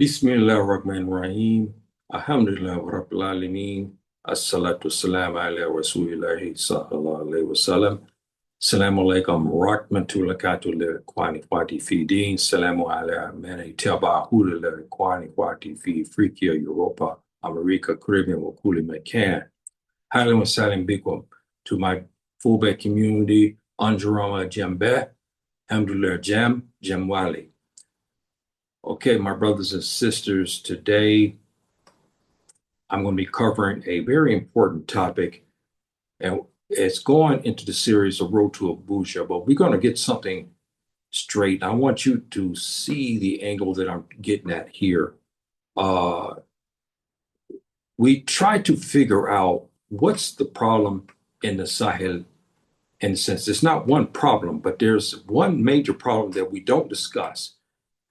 Bismillahirrahmanirrahim. Alhamdulillah Rabbil Alameen. As-salatu wassalam ala Rasulillahi sallallahu alayhi wa sallam. Assalamu alaikum rahmatullahi wa kwani kwati fi din. Salamu ala mani taba'ahu la kwani kwati fi Afrika, Europa, America, Caribbean, wa kuli makan. Halim wa salam bikum to my fullback community, Anjurama Jembe, Alhamdulillah Jamwali. Okay, my brothers and sisters, today I'm going to be covering a very important topic, and it's going into the series of Road to Abuja, but we're going to get something straight. I want you to see the angle that I'm getting at here. We try to figure out what's the problem in the Sahel. In a sense, it's not one problem, but there's one major problem that we don't discuss.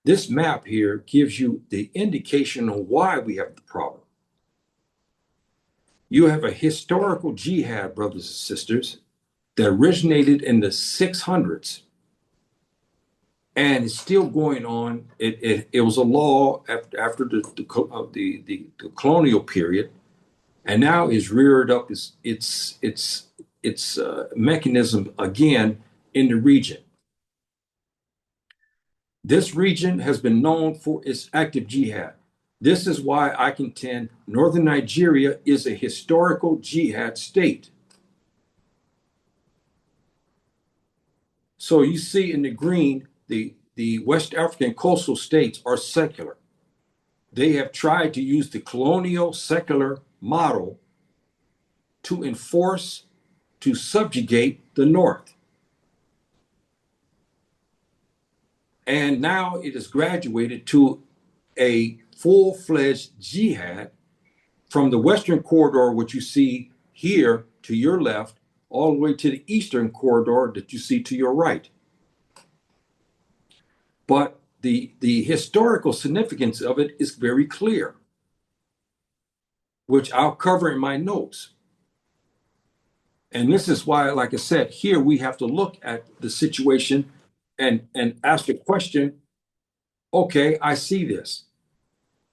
This map here gives you the indication on why we have the problem. You have a historical jihad, brothers and sisters, that originated in the 600s and is still going on. It was a law after the colonial period, and now is reared up its mechanism again in the region. This region has been known for its active jihad. This is why I contend northern Nigeria is a historical jihad state. So you see in the green, the West African coastal states are secular. They have tried to use the colonial secular model to enforce, to subjugate the North. And now it has graduated to a full-fledged jihad from the western corridor, which you see here to your left, all the way to the eastern corridor that you see to your right. But the historical significance of it is very clear, which I'll cover in my notes. And this is why, like I said, here we have to look at the situation and ask the question, okay, I see this.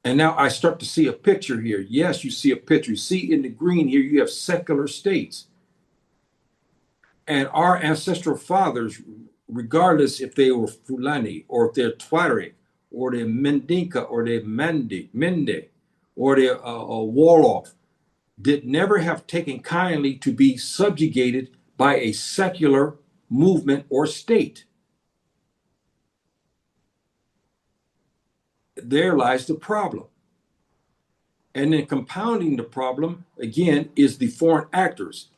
And now I start to see a picture here. Yes, you see a picture. You see in the green here, you have secular states. And our ancestral fathers, regardless if they were Fulani or if they're Tuareg or they're Mendinka or they're Mende or they're Wolof, did never have taken kindly to be subjugated by a secular movement or state. There lies the problem. And then compounding the problem, again, is the foreign actors,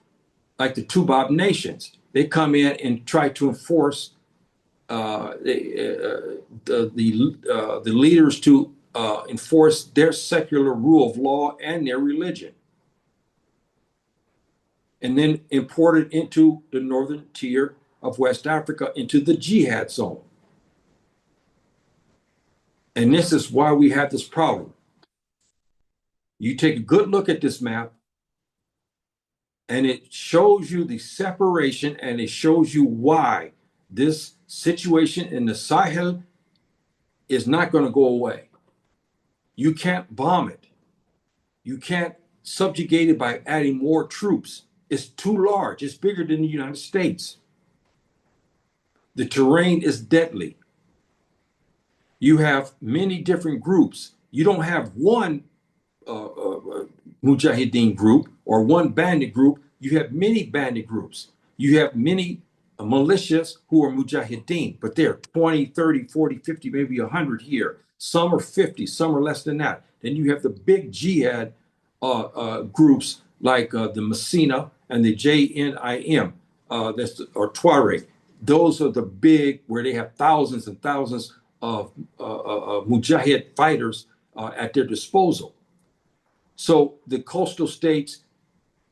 like the Tubab nations. They come in and try to enforce the leaders to enforce their secular rule of law and their religion, and then import it into the northern tier of West Africa, into the jihad zone. And this is why we have this problem. You take a good look at this map, and it shows you the separation, and it shows you why this situation in the Sahel is not going to go away. You can't bomb it. You can't subjugate it by adding more troops. It's too large. It's bigger than the United States. The terrain is deadly. You have many different groups. You don't have one Mujahideen group or one bandit group. You have many bandit groups. You have many militias who are Mujahideen, but they're 20, 30, 40, 50, maybe 100 here. Some are 50, some are less than that. Then you have the big jihad groups like the Messina and the JNIM, or Tuareg. Those are the big, where they have thousands and thousands of Mujahid fighters at their disposal. So the coastal states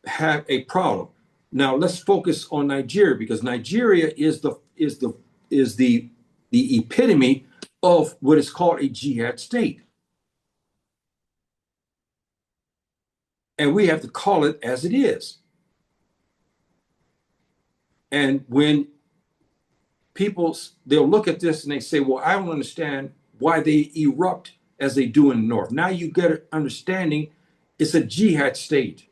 have a problem. Now let's focus on Nigeria, because Nigeria is the epitome of what is called a jihad state. And we have to call it as it is. And when people, they'll look at this and they say, well, I don't understand why they erupt as they do in the north. Now you get an understanding it's a jihad state.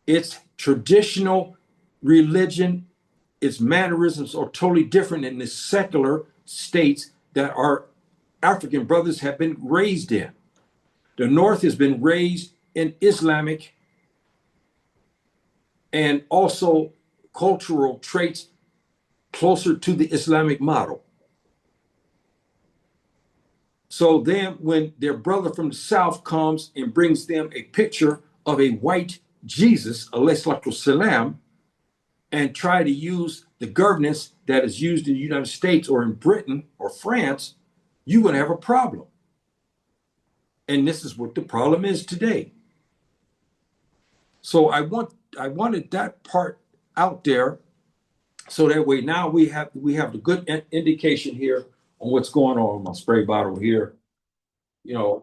Its traditional religion, its mannerisms are totally different in the secular states that our African brothers have been raised in. The North has been raised in Islamic and also cultural traits closer to the Islamic model. So then when their brother from the South comes and brings them a picture of a white Jesus, alayhi salam, and try to use the governance that is used in the United States or in Britain or France, you're going to have a problem. And this is what the problem is today. So I wanted that part out there, so that way now we have the good indication here on what's going on. My spray bottle here. You know,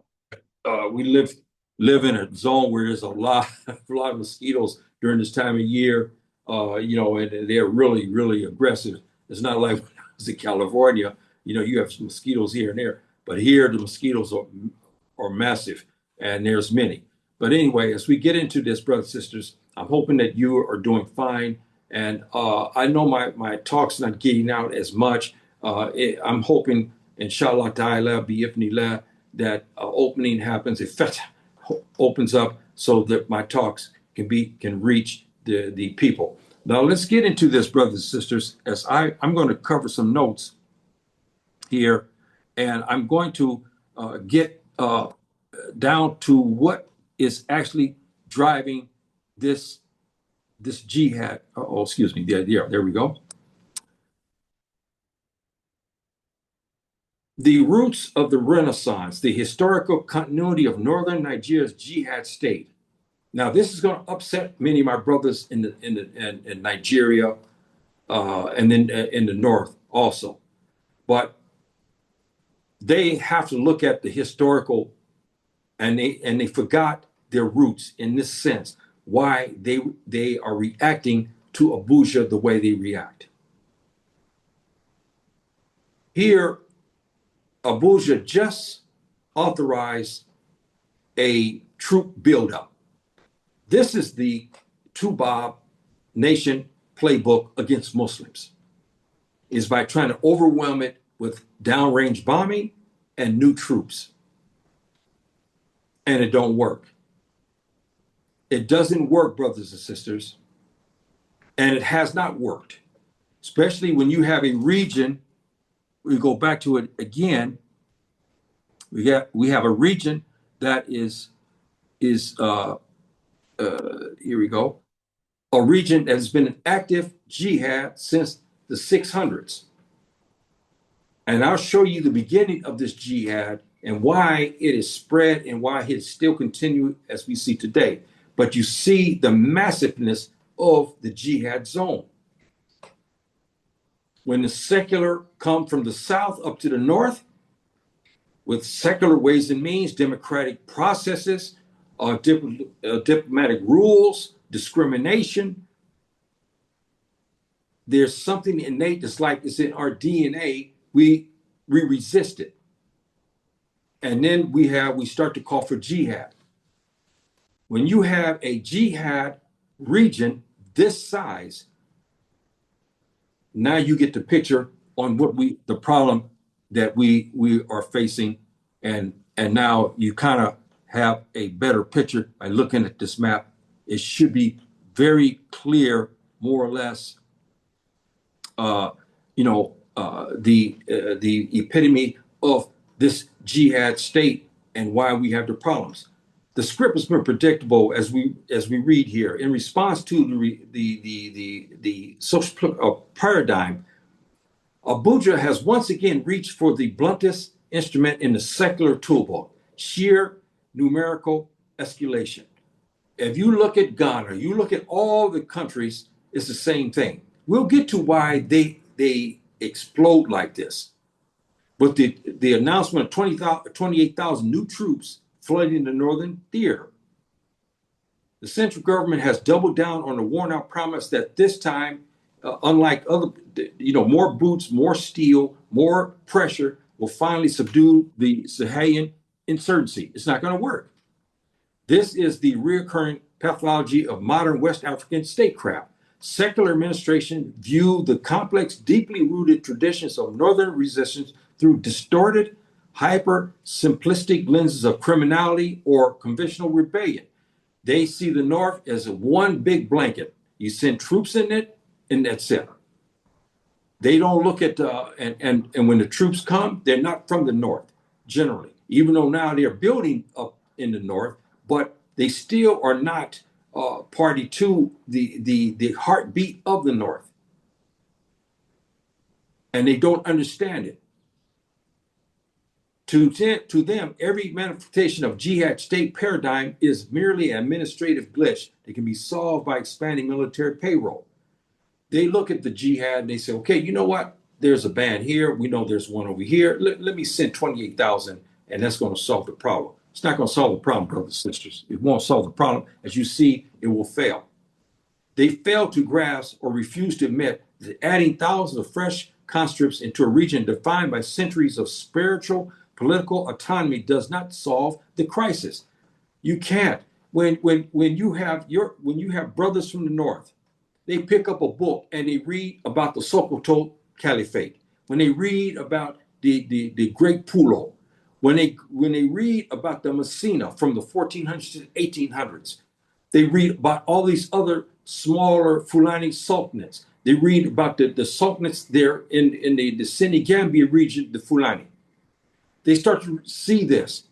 we live in a zone where there's a lot of mosquitoes during this time of year. And they're really, really aggressive. It's not like when I was in California. You have some mosquitoes here and there, but here the mosquitoes are massive, and there's many. But anyway, as we get into this, brothers and sisters, I'm hoping that you are doing fine. And I know my talk's not getting out as much. I'm hoping, inshallah ta'ala, bi'ifnillah, that opening happens, effect opens up so that my talks can reach the people. Now let's get into this, brothers and sisters, as I'm going to cover some notes here, and I'm going to get down to what is actually driving this jihad. Oh, excuse me. There we go. The roots of the Renaissance, the historical continuity of northern Nigeria's jihad state. Now, this is going to upset many of my brothers in Nigeria, and then in the north also. But they have to look at the historical, and they forgot their roots in this sense, why they are reacting to Abuja the way they react. Here, Abuja just authorized a troop buildup. This is the Tubab nation playbook against Muslims, is by trying to overwhelm it with downrange bombing and new troops. And it don't work. It doesn't work, brothers and sisters. And it has not worked, especially when you have a region. We go back to it again. We have a region that is here we go, a region that has been an active jihad since the 600s. And I'll show you the beginning of this jihad and why it is spread and why it still continues as we see today. But you see the massiveness of the jihad zone. When the secular come from the south up to the north, with secular ways and means, democratic processes, diplomatic rules, discrimination, there's something innate that's like it's in our DNA. We resist it. And then we start to call for jihad. When you have a jihad region this size, now you get the picture on the problem that we are facing, and now you kind of have a better picture by looking at this map. It should be very clear, more or less, the epitome of this jihad state and why we have the problems. The script has been predictable as we read here. In response to the social paradigm, Abuja has once again reached for the bluntest instrument in the secular toolbox: sheer numerical escalation. If you look at Ghana, you look at all the countries, it's the same thing. We'll get to why they explode like this. But the announcement of 28,000 new troops flooding the northern theater. The central government has doubled down on the worn out promise that this time, unlike other, more boots, more steel, more pressure, will finally subdue the Sahelian insurgency. It's not going to work. This is the recurring pathology of modern West African statecraft. Secular administration view the complex, deeply rooted traditions of northern resistance through distorted, hyper-simplistic lenses of criminality or conventional rebellion. They see the North as a one big blanket. You send troops in it, and that's it. They don't look at and when the troops come, they're not from the North generally. Even though now they're building up in the North, but they still are not party to the heartbeat of the North, and they don't understand it. To them, every manifestation of jihad state paradigm is merely an administrative glitch that can be solved by expanding military payroll. They look at the jihad and they say, okay, you know what? There's a band here. We know there's one over here. Let me send 28,000 and that's going to solve the problem. It's not going to solve the problem, brothers and sisters. It won't solve the problem. As you see, it will fail. They fail to grasp or refuse to admit that adding thousands of fresh conscripts into a region defined by centuries of spiritual, political autonomy does not solve the crisis. You can't. When you have brothers from the North, they pick up a book and they read about the Sokoto Caliphate. When they read about the Great Pulo, when they read about the Messina from the 1400s to 1800s, they read about all these other smaller Fulani sultanates. They read about the sultanates there in the Senegambia region, the Fulani. They start to see this.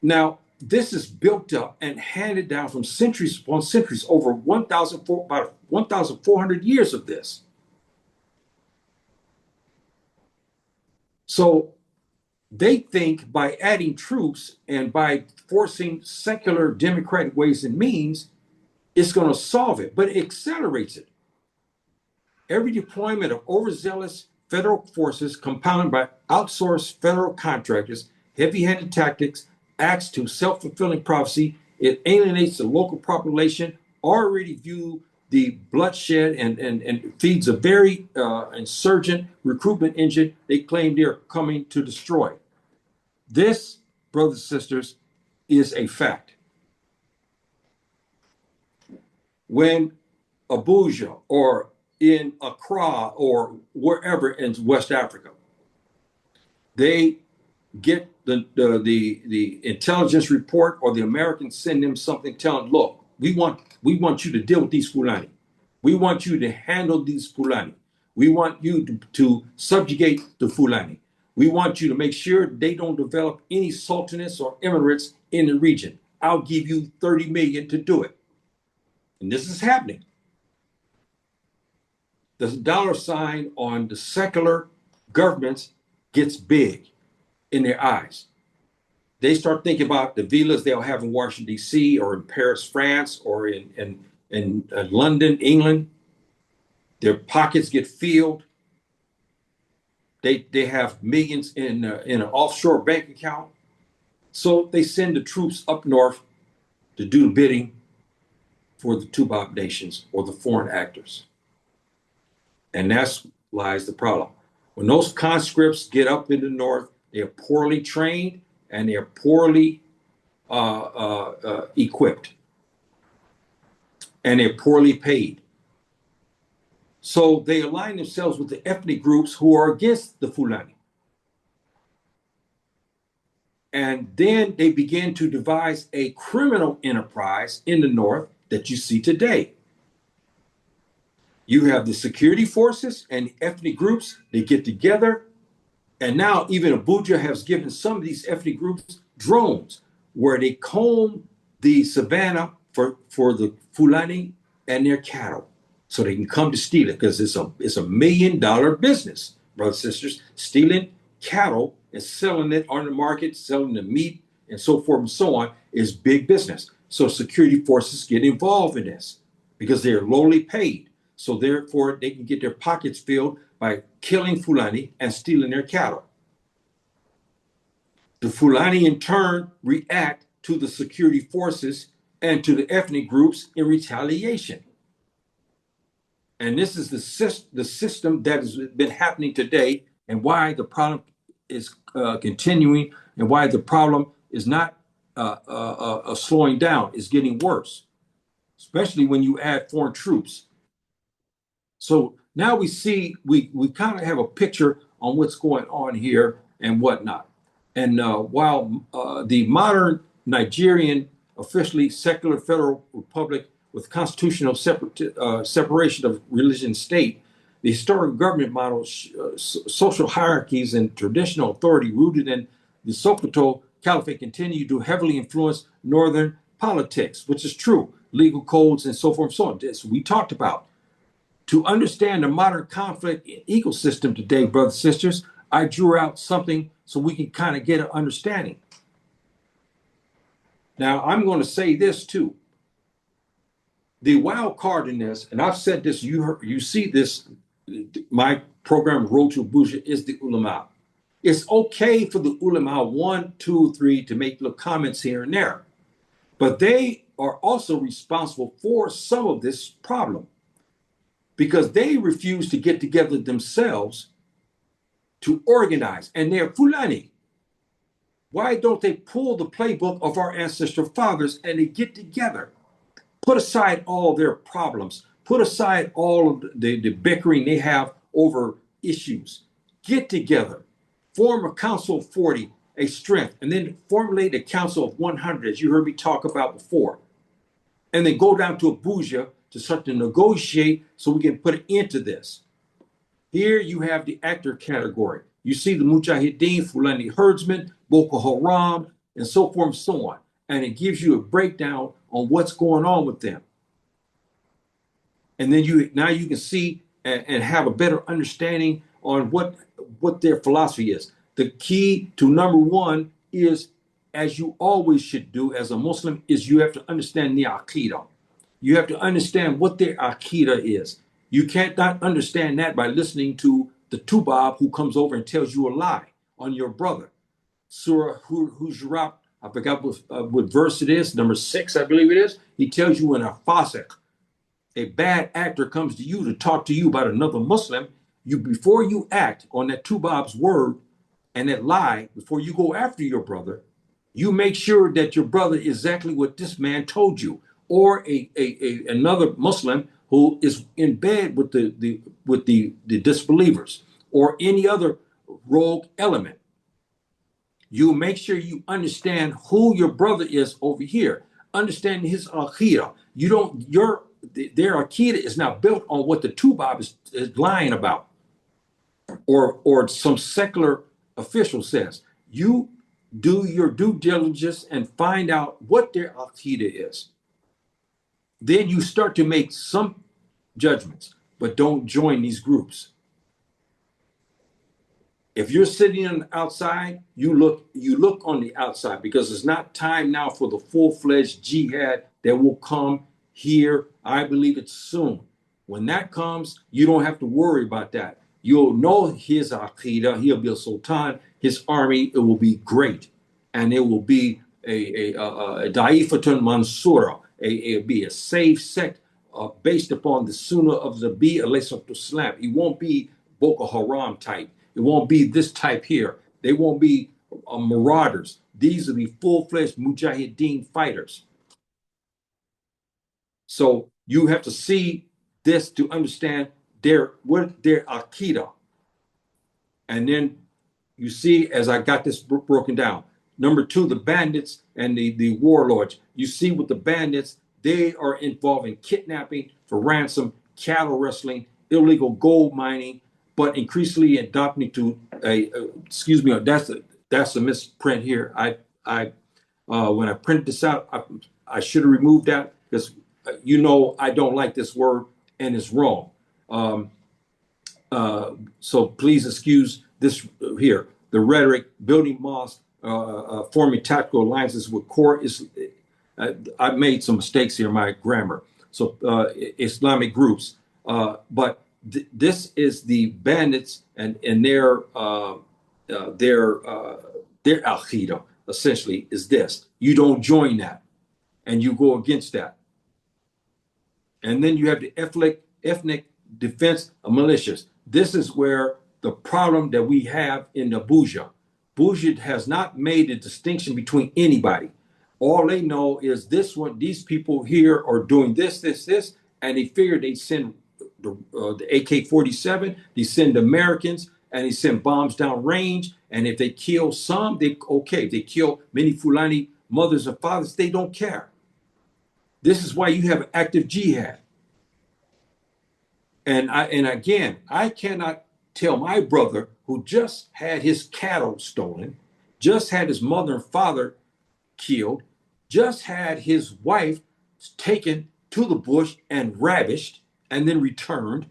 Now, this is built up and handed down from centuries upon centuries, over about 1,400 years of this. So they think by adding troops and by forcing secular democratic ways and means, it's going to solve it, but it accelerates it. Every deployment of overzealous federal forces compounded by outsourced federal contractors, heavy-handed tactics, acts to self-fulfilling prophecy. It alienates the local population, already view the bloodshed and feeds a very insurgent recruitment engine they claim they're coming to destroy. This, brothers and sisters, is a fact. When Abuja or in Accra or wherever in West Africa, they get the intelligence report, or the Americans send them something telling, look, we want you to deal with these Fulani. We want you to handle these Fulani. We want you to subjugate the Fulani. We want you to make sure they don't develop any sultanates or emirates in the region. I'll give you 30 million to do it. And this is happening. The dollar sign on the secular governments gets big in their eyes. They start thinking about the villas they'll have in Washington, D.C., or in Paris, France, or in London, England. Their pockets get filled. They have millions in an offshore bank account. So they send the troops up north to do the bidding for the Tubab nations or the foreign actors. And that's lies the problem. When those conscripts get up in the north, they are poorly trained and they are poorly equipped. And they're poorly paid. So they align themselves with the ethnic groups who are against the Fulani. And then they begin to devise a criminal enterprise in the north that you see today. You have the security forces and ethnic groups, they get together. And now even Abuja has given some of these ethnic groups drones where they comb the savannah for the Fulani and their cattle so they can come to steal it, because it's a $1 million business, brothers and sisters. Stealing cattle and selling it on the market, selling the meat and so forth and so on is big business. So security forces get involved in this because they're lowly paid. So therefore they can get their pockets filled by killing Fulani and stealing their cattle. The Fulani in turn react to the security forces and to the ethnic groups in retaliation. And this is the system that has been happening today, and why the problem is continuing and why the problem is not slowing down. It's getting worse, especially when you add foreign troops. So now we kind of have a picture on what's going on here and whatnot. And while the modern Nigerian officially secular federal republic with constitutional separation of religion and state, the historic government model, social hierarchies, and traditional authority rooted in the Sokoto Caliphate continue to heavily influence northern politics, which is true, legal codes and so forth and so on. This we talked about. To understand the modern conflict ecosystem today, brothers and sisters, I drew out something so we can kind of get an understanding. Now, I'm going to say this too. The wild card in this, and I've said this, you see this, my program, Road to Abuja, is the ulama. It's okay for the ulama, 1, 2, 3, to make little comments here and there. But they are also responsible for some of this problem, because they refuse to get together themselves to organize. And they're Fulani. Why don't they pull the playbook of our ancestral fathers and they get together? Put aside all their problems. Put aside all of the bickering they have over issues. Get together. Form a council of 40, a strength, and then formulate a council of 100, as you heard me talk about before. And then go down to Abuja to start to negotiate so we can put an end to this. Here you have the actor category. You see the Mujahideen, Fulani herdsmen, Boko Haram, and so forth and so on. And it gives you a breakdown on what's going on with them. And then now you can see and have a better understanding on what their philosophy is. The key to number one is, as you always should do as a Muslim, is you have to understand the Aqidah. You have to understand what their Aqidah is. You can't not understand that by listening to the Tubab who comes over and tells you a lie on your brother. Surah Hujurat, I forgot what verse it is, number 6, I believe it is. He tells you when a fasiq, a bad actor, comes to you to talk to you about another Muslim, before you act on that Tubab's word and that lie, before you go after your brother, you make sure that your brother is exactly what this man told you, or another Muslim who is in bed with the disbelievers, or any other rogue element. You make sure you understand who your brother is over here. Understand his aqidah. Their aqidah is not built on what the Tubab is lying about, or some secular official says. You do your due diligence and find out what their aqidah is. Then you start to make some judgments, but don't join these groups. If you're sitting on the outside, you look on the outside, because it's not time now for the full-fledged jihad that will come here. I believe it's soon. When that comes, you don't have to worry about that. You'll know his aqidah. He'll be a sultan. His army, it will be great, and it will be a da'ifatun mansura. It'll be a safe sect based upon the sunnah of the Nabi alayhi salam. It won't be Boko Haram type. It won't be this type here. They won't be marauders. These will be full-fledged mujahideen fighters. So you have to see this to understand their aqidah. And then you see, as I got this broken down, number 2, the bandits and the warlords. You see with the bandits, they are involved in kidnapping for ransom, cattle rustling, illegal gold mining, but increasingly adopting to that's a misprint here. When I printed this out, I should have removed that, because I don't like this word and it's wrong. So please excuse this here. The rhetoric, building mosques, forming tactical alliances with core is. I've made some mistakes here in my grammar. So Islamic groups, but this is the bandits and their al-Qaeda essentially is this. You don't join that, and you go against that. And then you have the ethnic defense of militias. This is where the problem that we have in Abuja. Abuja has not made a distinction between anybody. All they know is this one, these people here are doing this, and they figure they send the AK-47, they send Americans, and they send bombs down range. And if they kill some, they okay. If they kill many Fulani mothers and fathers, they don't care. This is why you have active jihad. And again, I cannot tell my brother who just had his cattle stolen, just had his mother and father killed, just had his wife taken to the bush and ravished and then returned,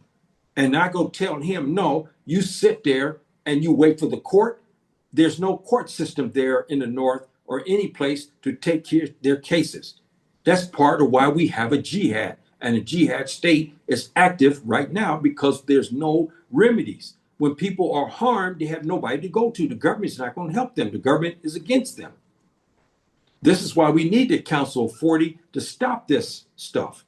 and I go tell him, no, you sit there and you wait for the court. There's no court system there in the North or any place to take their cases. That's part of why we have a jihad. And a jihad state is active right now because there's no remedies. When people are harmed, they have nobody to go to. The government's not going to help them. The government is against them. This is why we need the Council of 40 to stop this stuff.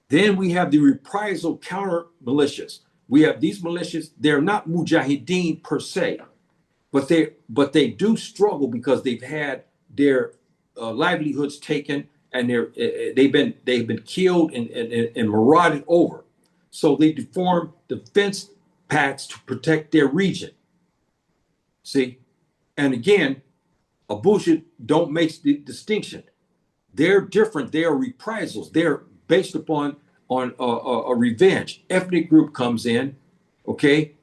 Then we have the reprisal counter militias. We have these militias. They're not mujahideen per se, but they do struggle because they've had their livelihoods taken, and they've been killed and marauded over. So they form defense pacts to protect their region. See, and again, Abuja don't make the distinction. They're different. They are reprisals. They're based upon a revenge. Ethnic group comes in, okay,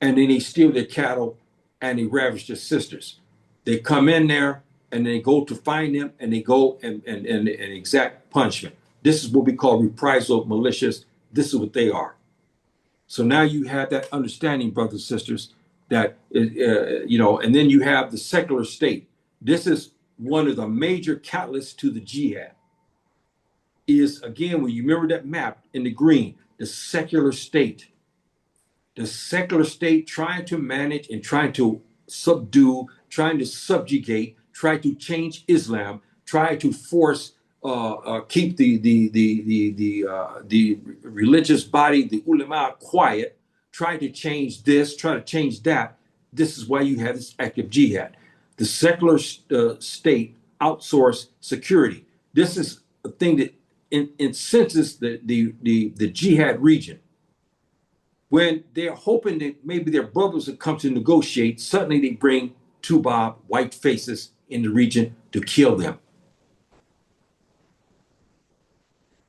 and then they steal their cattle and they ravage their sisters. They come in there and they go to find them and they go and exact punishment. This is what we call reprisal militias. This is what they are. So now you have that understanding, brothers and sisters, that and then you have the secular state. This is one of the major catalysts to the jihad. Is again, when you remember that map in the green, the secular state. The secular state trying to manage and trying to subdue, trying to subjugate, try to change Islam, try to force, keep the religious body, the ulama, quiet, try to change this, try to change that. This is why you have this active jihad. The secular state outsource security. This is a thing that incenses the jihad region. When they're hoping that maybe their brothers will come to negotiate, suddenly they bring Tubab, white faces in the region to kill them.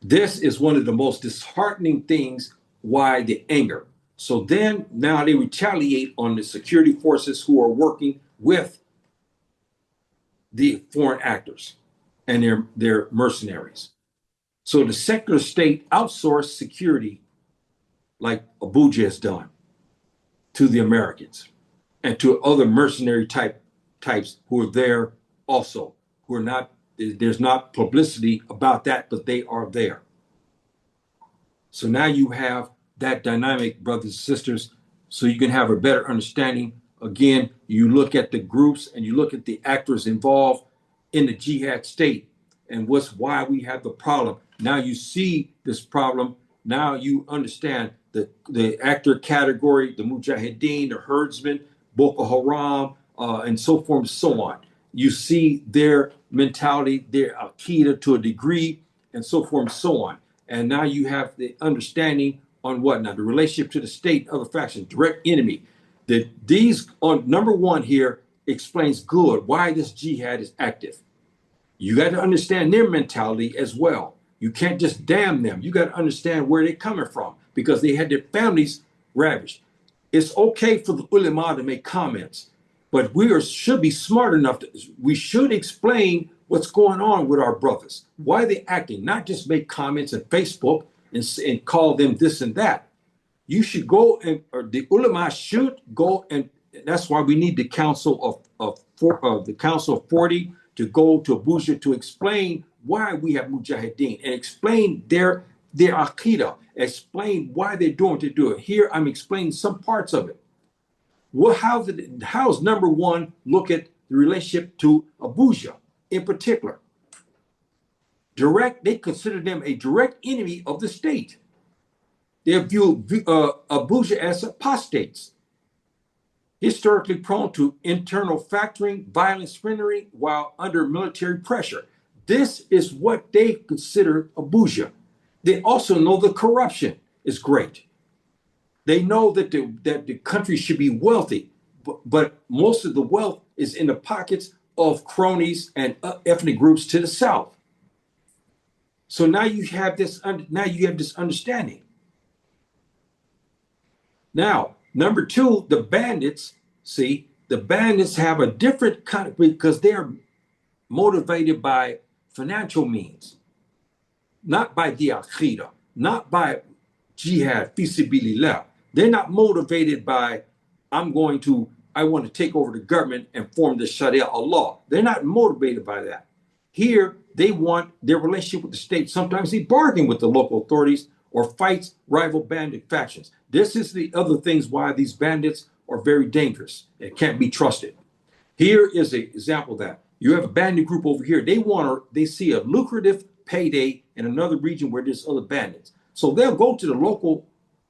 This is one of the most disheartening things why the anger. So then now they retaliate on the security forces who are working with the foreign actors and their mercenaries. So the secular state outsourced security like Abuja has done to the Americans and to other mercenary types who are there also, who are not, there's not publicity about that, but they are there. So now you have that dynamic, brothers and sisters, so you can have a better understanding. Again, you look at the groups and you look at the actors involved in the jihad state and why we have the problem. Now you see this problem. Now you understand the actor category, the mujahideen, the herdsmen, Boko Haram, and so forth and so on. You see their mentality, their aqidah to a degree, and so forth and so on. And now you have the understanding on what now, the relationship to the state, other factions, direct enemy. That these on number one here explains good why this jihad is active. You got to understand their mentality as well. You can't just damn them. You got to understand where they're coming from because they had their families ravished. It's okay for the ulama to make comments, but should be smart enough we should explain what's going on with our brothers. Why they acting, not just make comments on Facebook and call them this and that. You should go or the ulama should go, and that's why we need the Council of 40 to go to Abuja to explain why we have mujahideen and explain their aqidah, explain why they're doing what they do. Here I'm explaining some parts of it. Well, how's number one look at the relationship to Abuja in particular? They consider them a direct enemy of the state. They view Abuja as apostates. historically prone to internal factoring, violent splintering while under military pressure. This is what they consider Abuja. They also know the corruption is great. They know that the country should be wealthy, but most of the wealth is in the pockets of cronies and ethnic groups to the south. So now you have this understanding. Now, number two, the bandits. See, the bandits have a different kind of, because they're motivated by financial means, not by the aqidah, not by jihad, fisabilillah. They're not motivated by, I want to take over the government and form the Sharia law. They're not motivated by that. Here, they want their relationship with the state. Sometimes they bargain with the local authorities or fights rival bandit factions. This is the other things why these bandits are very dangerous and can't be trusted. Here is an example of that. You have a bandit group over here. They see a lucrative payday in another region where there's other bandits. So they'll go to the local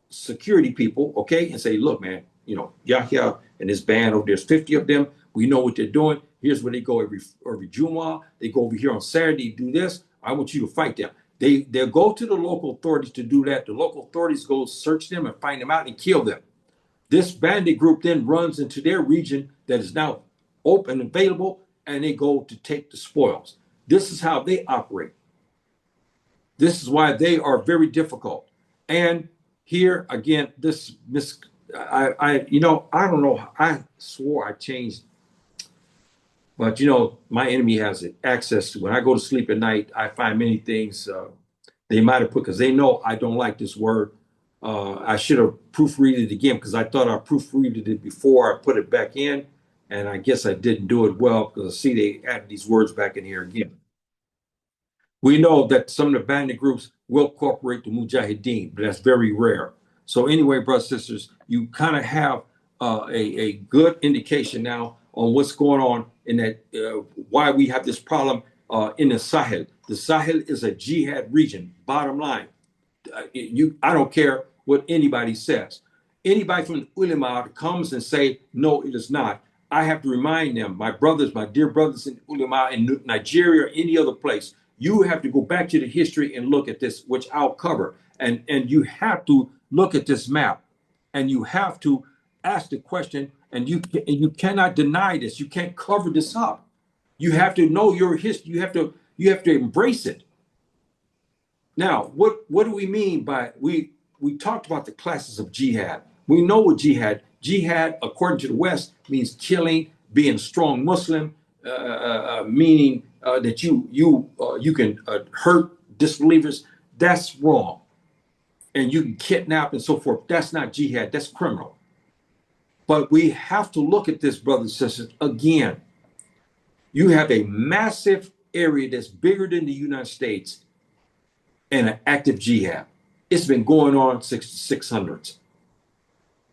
security people, okay, and say, look, man, Yahya and his band, there's 50 of them. We know what they're doing. Here's where they go every Jumu'ah. They go over here on Saturday, do this. I want you to fight them. They'll go to the local authorities to do that. The local authorities go search them and find them out and kill them. This bandit group then runs into their region that is now open and available, and they go to take the spoils. This is how they operate. This is why they are very difficult. And here again, I don't know. I swore I changed, but my enemy has access to. When I go to sleep at night, I find many things they might have put, because they know I don't like this word. I should have proofreaded it again, because I thought I proofreaded it before I put it back in, and I guess I didn't do it well, because I see they added these words back in here again. We know that some of the bandit groups will cooperate the Mujahideen, but that's very rare. So anyway, brothers and sisters, you kind of have a good indication now on what's going on in that, why we have this problem in the Sahel. The Sahel is a jihad region, bottom line. I don't care what anybody says. Anybody from the ulama comes and say, no, it is not. I have to remind them, my dear brothers in ulama in Nigeria or any other place, you have to go back to the history and look at this, which I'll cover. And you have to look at this map, and you have to ask the question, and you cannot deny this. You can't cover this up. You have to know your history. You have to embrace it. Now, what do we mean by, we talked about the classes of jihad. We know what jihad, according to the West, means killing, being a strong Muslim, meaning that you can hurt disbelievers. That's wrong. And you can kidnap and so forth. That's not jihad. That's criminal. But we have to look at this, brothers and sisters. Again, you have a massive area that's bigger than the United States and an active jihad. It's been going on since the 600s.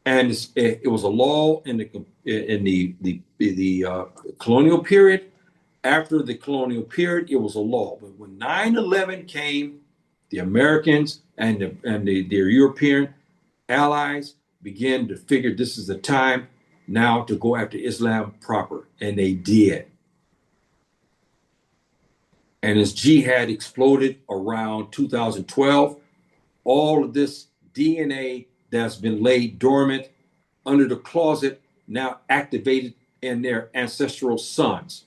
And it was a law in the colonial period. After the colonial period, it was a law. But when 9/11 came, the Americans and their European allies began to figure this is the time now to go after Islam proper. And they did. And as jihad exploded around 2012, all of this DNA that's been laid dormant under the closet now activated in their ancestral sons,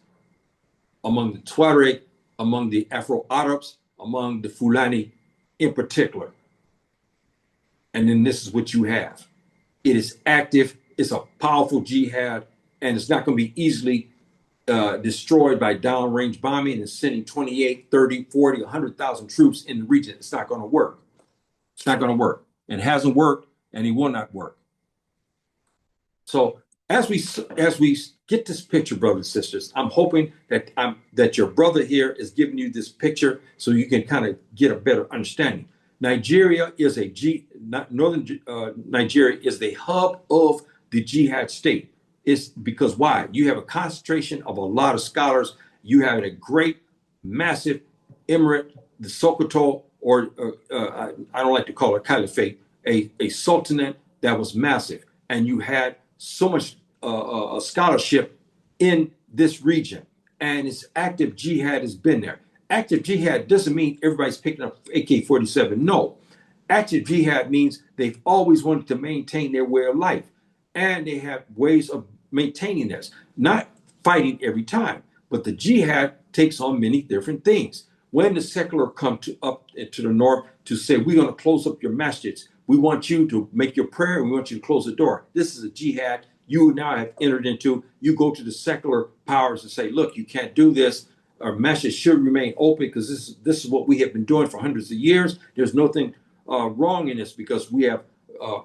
among the Tuareg, among the Afro-Arabs, among the Fulani in particular. And then this is what you have. It is active, it's a powerful jihad, and it's not going to be easily destroyed by downrange bombing and sending 28, 30, 40, 100,000 troops in the region. It's not going to work. It's not going to work. And it hasn't worked, and it will not work. So as we get this picture, brothers and sisters, I'm hoping that your brother here is giving you this picture so you can kind of get a better understanding. Nigeria is northern Nigeria is the hub of the jihad state. It's because why? You have a concentration of a lot of scholars. You have a great, massive emirate, the Sokoto, or I don't like to call it caliphate, a sultanate that was massive. And you had so much a scholarship in this region, and it's active jihad has been there. Active jihad doesn't mean everybody's picking up AK-47. No, active jihad means they've always wanted to maintain their way of life, and they have ways of maintaining this. Not fighting every time, but the jihad takes on many different things. When the secular come up to the north to say, we're going to close up your masjids, we want you to make your prayer, and we want you to close the door. This is a jihad you now have entered into. You go to the secular powers and say, look, you can't do this. Our masjid should remain open because this is what we have been doing for hundreds of years. There's nothing wrong in this because we have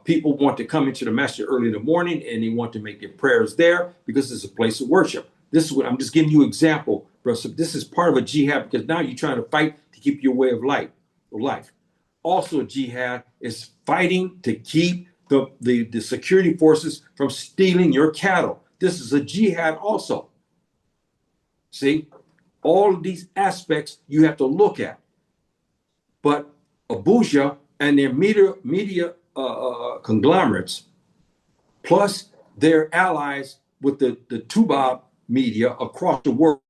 people want to come into the masjid early in the morning and they want to make their prayers there because it's a place of worship. This is what I'm just giving you an example, bro. So this is part of a jihad because now you're trying to fight to keep your way of life. Also, jihad is fighting to keep the security forces from stealing your cattle. This is a jihad also. See, all of these aspects you have to look at. But Abuja and their media conglomerates, plus their allies with the Tubab media across the world,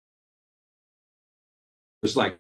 it's like